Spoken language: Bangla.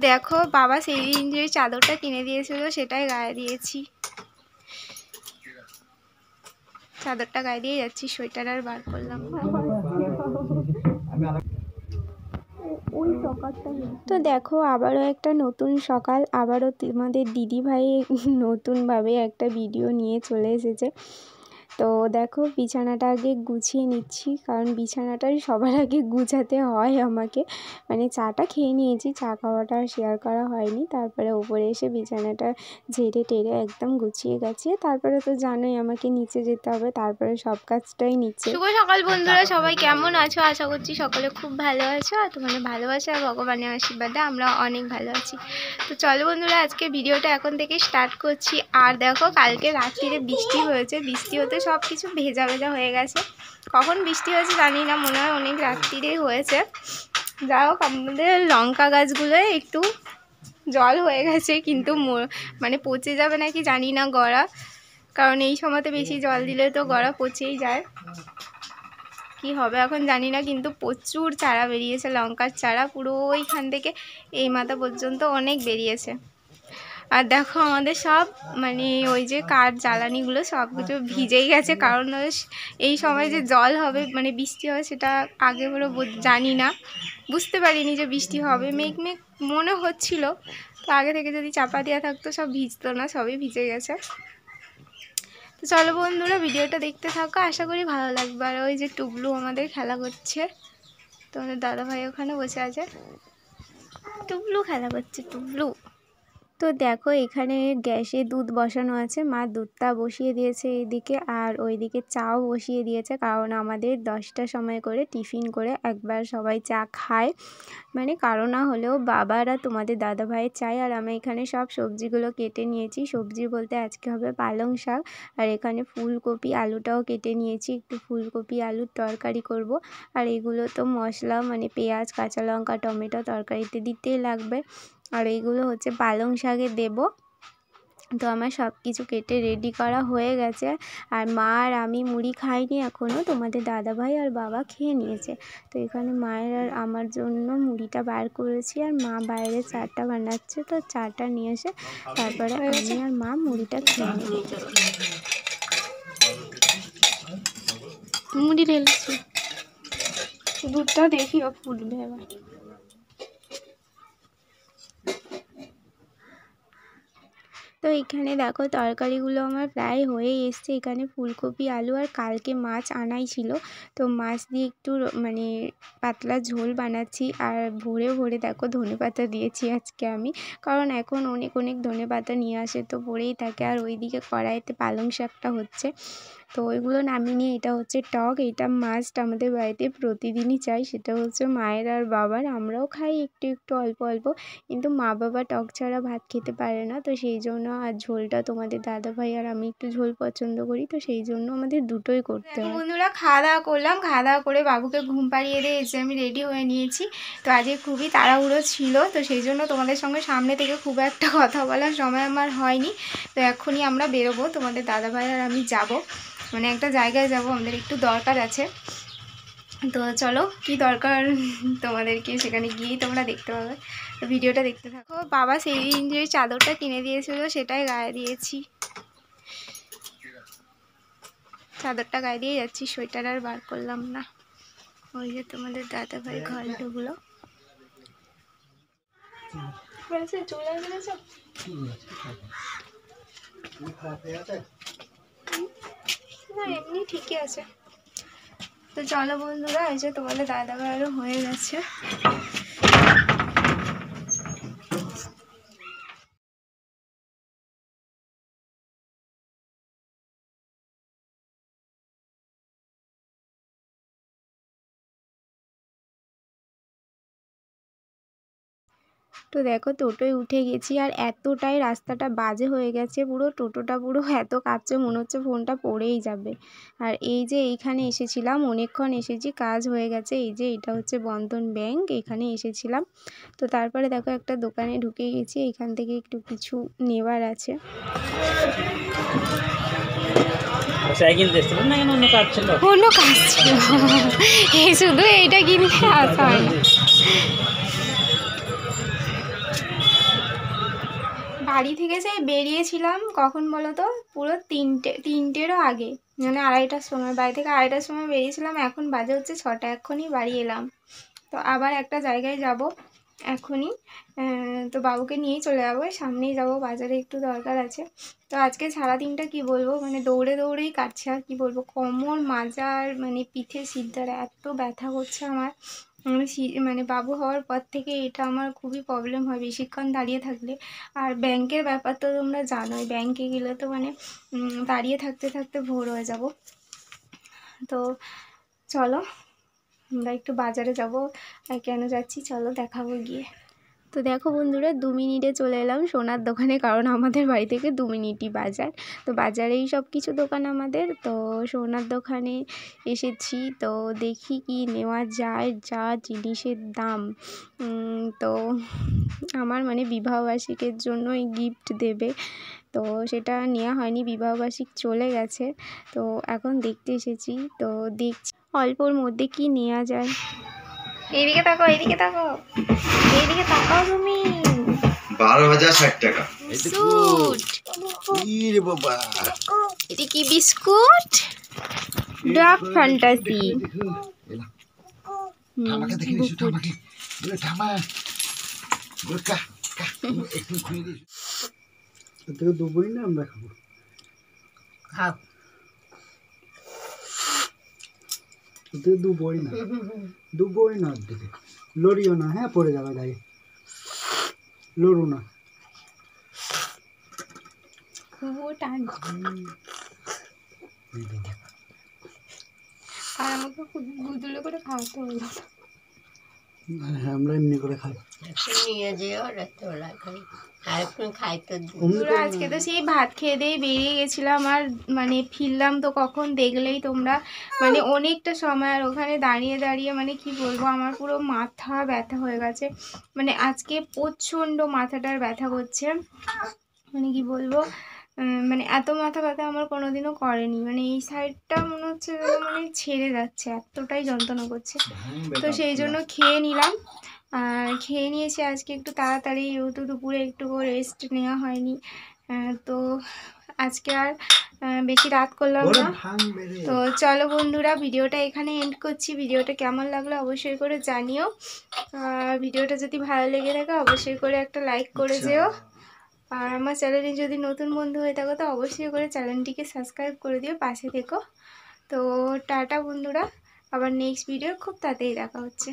দেখো বাবা সেই দিন যে চাদরটা কিনে দিয়েছিল সেটাই গায়ে দিয়েছি। চাদরটা গায়ে দিয়ে যাচ্ছি, সোয়েটার আর বার করলাম। তো দেখো আবারও একটা নতুন সকাল, আবারও তোমাদের দিদিভাই নতুনভাবে একটা ভিডিও নিয়ে চলে এসেছে। তো দেখো বিছানাটা আগে গুছিয়ে নিচ্ছি, কারণ বিছানাটাই সবার আগে গুছাতে হয় আমাকে। মানে চাটা খেয়ে নিয়েছি, চা খাওয়াটা শেয়ার করা হয়নি। তারপরে ওপরে এসে বিছানাটা ঝেড়ে টেড়ে একদম গুছিয়ে গেছিয়ে তারপরে তো জানোই আমাকে নিচে যেতে হবে, তারপরে সব কাজটাই নিচে। শুভ সকাল বন্ধুরা, সবাই কেমন আছো? আশা করছি সকলে খুব ভালো আছো, আর তোমাদের ভালোবাসা আর ভগবানের আশীর্বাদে আমরা অনেক ভালো আছি। তো চলো বন্ধুরা, আজকে ভিডিওটা এখন থেকে স্টার্ট করছি। আর দেখো কালকে রাত্রিরে বৃষ্টি হয়েছে, বৃষ্টি হতে সব কিছু ভেজা ভেজা হয়ে গেছে। কখন বৃষ্টি হয়েছে জানি না, মনে হয় অনেক রাত্রিরেই হয়েছে। যাই হোক, আমাদের লঙ্কা গাছগুলোয় একটু জল হয়ে গেছে, কিন্তু মানে পচে যাবে নাকি জানি না গড়া, কারণ এই সময়তে বেশি জল দিলে তো গড়া পচেই যায়। কি হবে এখন জানি না, কিন্তু প্রচুর চারা বেরিয়েছে, লঙ্কার চারা পুরো ওইখান থেকে এই মাথা পর্যন্ত অনেক বেরিয়েছে। আর দেখো আমাদের সব মানে ওই যে কাঠ জ্বালানিগুলো সব কিছু ভিজেই গেছে, কারণ এই সময় যে জল হবে মানে বৃষ্টি হবে সেটা আগে হলো জানি না, বুঝতে পারিনি যে বৃষ্টি হবে। মেঘ মেঘ মনে হচ্ছিল, তো আগে থেকে যদি চাপা দেওয়া থাকতো সব ভিজতো না, সবই ভিজে গেছে। তো চলো বন্ধুরা ভিডিওটা দেখতে থাকো, আশা করি ভালো লাগবে। আর ওই যে টুবলু আমাদের খেলা করছে, তোমাদের দাদাভাই ওখানে বসে আছে, টুবলু খেলা করছে টুবলু। তো দেখো এখানে গ্যাসে দুধ বসানো আছে, মা দুধটা বসিয়ে দিয়েছে এদিকে, আর ওইদিকে চাও বসিয়ে দিয়েছে, কারণ আমাদের 10টার সময় করে টিফিন করে একবার সবাই চা খায়। মানে কারো না হলেও বাবারা তোমাদের দাদা ভাইয়ের চাই। আর আমি এখানে সব সবজিগুলো কেটে নিয়েছি, সবজি বলতে আজকে হবে পালং শাক, আর এখানে ফুলকপি আলুটাও কেটে নিয়েছি, একটু ফুলকপি আলুর তরকারি করব। আর এগুলো তো মশলা মানে পেঁয়াজ কাঁচা লঙ্কা টমেটো তরকারিতে দিতেই লাগবে, আর এইগুলো হচ্ছে পালং শাকে দেব। তো আমার সব কিছু কেটে রেডি করা হয়ে গেছে। আর মা আর আমি মুড়ি খাইনি এখনও, তোমাদের দাদাভাই আর বাবা খেয়ে নিয়েছে। তো এখানে মায়ের আর আমার জন্য মুড়িটা বার করেছি, আর মা বাইরে চাটা বানাচ্ছে, তো চাটা নিয়ে এসে তারপরে আমি আর মা মুড়িটা খেয়ে নেব। মুড়ি ঢেলেছি, দুধটা দেখিও ফুটবে এবার। তো এখানে দেখো তরকারিগুলো আমার প্রায় হয়ে এসছে। এখানে ফুলকপি আলু আর কালকে মাছ আনাই ছিল, তো মাছ দিয়ে একটু মানে পাতলা ঝোল বানাচ্ছি। আর ভরে ভরে দেখো ধনেপাতা দিয়েছি আজকে আমি, কারণ এখন অনেক অনেক ধনেপাতা নিয়ে আসে, তো পড়েই থাকে। আর ওইদিকে কড়াইতে পালং শাকটা হচ্ছে, তো ওইগুলো নামিয়ে নিয়ে এটা হচ্ছে টক, এটা মাছটা আমাদের বাড়িতে প্রতিদিনই চাই, সেটা হচ্ছে মায়ের আর বাবার, আমরাও খাই একটু একটু অল্প অল্প, কিন্তু মা বাবা টক ছাড়া ভাত খেতে পারে না, তো সেই জন্য। আর ঝোলটা তোমাদের দাদাভাই আর আমি একটু ঝোল পছন্দ করি, তো সেই জন্য আমাদের দুটোই করতে হয়। বন্ধুরা খাওয়া দাওয়া করলাম, খাওয়া দাওয়া করে বাবুকে ঘুম পাড়িয়ে দিয়ে এসে আমি রেডি হয়ে নিয়েছি। তো আজকে খুবই তাড়াহুড়ো ছিল, তো সেই জন্য তোমাদের সঙ্গে সামনে থেকে খুব একটা কথা বলার সময় আমার হয়নি। তো এখনই আমরা বেরোবো, তোমাদের দাদাভাই আর আমি যাব, মানে একটা জায়গায় যাব, আমাদের একটু দরকার আছে। তো চলো কি দরকার তোমাদেরকে সেখানে গিয়েই তোমরা দেখতে পাবে, তো ভিডিওটা দেখতে থাকো। বাবা সেই দিন যে চাদরটা কিনে দিয়েছিল সেটাই গায়ে দিয়েছি, চাদরটা গায়ে দিয়ে যাচ্ছি, সোয়েটার আর বার করলাম না। ওই যে তোমাদের দাদা ভাই ঘলটুগুলো চলে গেছে, না এমনি ঠিকই আছে। তো চলো বন্ধুরা, এই যে তোমাদের দাদা ভাইয়েরও হয়ে গেছে। তো দেখো টোটোয় উঠে গেছি, আর এতটাই রাস্তাটা বাজে হয়ে গেছে, পুরো টোটোটা পুরো এত কাঁপছে মনে হচ্ছে ফোনটা পড়েই যাবে। আর এই যে এইখানে এসেছিলাম, অনেকক্ষণ এসেছি, কাজ হয়ে গেছে। এই যে এটা হচ্ছে বন্ধন ব্যাংক, এখানে এসেছিলাম। তো তারপরে দেখো একটা দোকানে ঢুকে গেছি, এখান থেকে একটু কিছু নেবার আছে। অন্য কাজ ছিল শুধু এইটা কিনতে আসা হয় না। বাড়ি থেকে সেই বেরিয়েছিলাম কখন বলো তো, পুরো তিনটেরও আগে, মানে 2:30টার সময়, বাড়ি থেকে 2:30টার সময় বেরিয়েছিলাম, এখন বাজে হচ্ছে 6টা, এখনই বাড়ি এলাম। তো আবার একটা জায়গায় যাব এখনই, তো বাবুকে নিয়েই চলে যাবো, সামনেই যাব, বাজারে একটু দরকার আছে। তো আজকে সারাদিনটা কি বলবো, মানে দৌড়ে দৌড়েই কাটছে, আর কি বলবো, কোমর মাজার মানে পিঠে সিদ্ধার এত ব্যথা করছে আমার। মানে বাবু হওয়ার পর থেকে এটা আমার খুবই প্রবলেম হয় বেশিক্ষণ দাঁড়িয়ে থাকলে। আর ব্যাংকের ব্যাপার তো তোমরা জানোই, ব্যাংকে গেলে তো মানে দাঁড়িয়ে থাকতে থাকতে ভোর হয়ে যাব। তো চলো আমরা একটু বাজারে যাব, আর কেন যাচ্ছি চলো দেখাবো গিয়ে। তো দেখো বন্ধুরা, 2 মিনিটে চলে এলাম সোনার দোকানে, কারণ আমাদের বাড়ি থেকে 2 মিনিটই বাজার। তো বাজারেই সব কিছু দোকান আমাদের, তো সোনার দোকানে এসেছি। তো দেখি কি নেওয়া যায়, যা জিনিসের দাম। তো আমার মানে বিবাহবার্ষিকীর জন্যই গিফট দেবে, তো সেটা নেওয়া হয়নি, বিবাহবার্ষিক চলে গেছে, তো এখন দেখতে এসেছি। তো দেখছি অল্পর মধ্যে কি নেওয়া যায়। এইদিকে তাকাও, এইদিকে তাকাও, এইদিকে তাকাও তুমি। 12,060 টাকা বিস্কুট। ইরে বাবা, এটা কি বিস্কুট? Dark fantasy. আমাকে দেখে নিছো তো, আমাকে বলে ঠামা বলে কা কা একটু খুলে দিস। তোকে দুবই না, আমরা খাবো। খাও। তোকে দুবই না দিকে লড়িও না, হ্যাঁ পড়ে যাবে গায়ে, লড়ু না। খুব টান। আর আমাকে গুদুলো করে খাওয়াতে হলো। হ্যাঁ আমরা এমনি করে খাই। নিয়ে যেও রাত্রেবেলা খাই, আর একটু খাই তো। পুরো আজকে তো সেই ভাত খেয়ে দিয়ে বেরিয়ে গেছিলাম, আর মানে ফিরলাম তো কখন দেখলেই তোমরা, মানে অনেকটা সময়, আর ওখানে দাঁড়িয়ে দাঁড়িয়ে মানে কি বলবো, আমার পুরো মাথা ব্যথা হয়ে গেছে। মানে আজকে প্রচণ্ড মাথাটার ব্যথা করছে, মানে কি বলবো, মানে এত মাথা ব্যথা আমার কোনোদিনও করেনি, মানে এই সাইডটা মনে হচ্ছে যেন মানে ছেড়ে যাচ্ছে, এতটাই যন্ত্রণা করছে। তো সেই জন্য খেয়ে নিলাম, খেয়ে নিয়েছি আজকে একটু তাড়াতাড়ি, যেহেতু দুপুরে একটু রেস্ট নেওয়া হয়নি। তো আজকে আর বেশি রাত করলাম না। তো চলো বন্ধুরা, ভিডিওটা এখানে এন্ড করছি। ভিডিওটা কেমন লাগলো অবশ্যই করে জানিও, ভিডিওটা যদি ভালো লেগে থাকে অবশ্যই করে একটা লাইক করে যেও, আর আমার চ্যানেলে যদি নতুন বন্ধু হয়ে থাকো তো অবশ্যই করে চ্যানেলটিকে সাবস্ক্রাইব করে দিও, পাশে থেকো। তো টাটা বন্ধুরা, আবার নেক্সট ভিডিও খুব তাড়াতাড়ি দেখা হচ্ছে।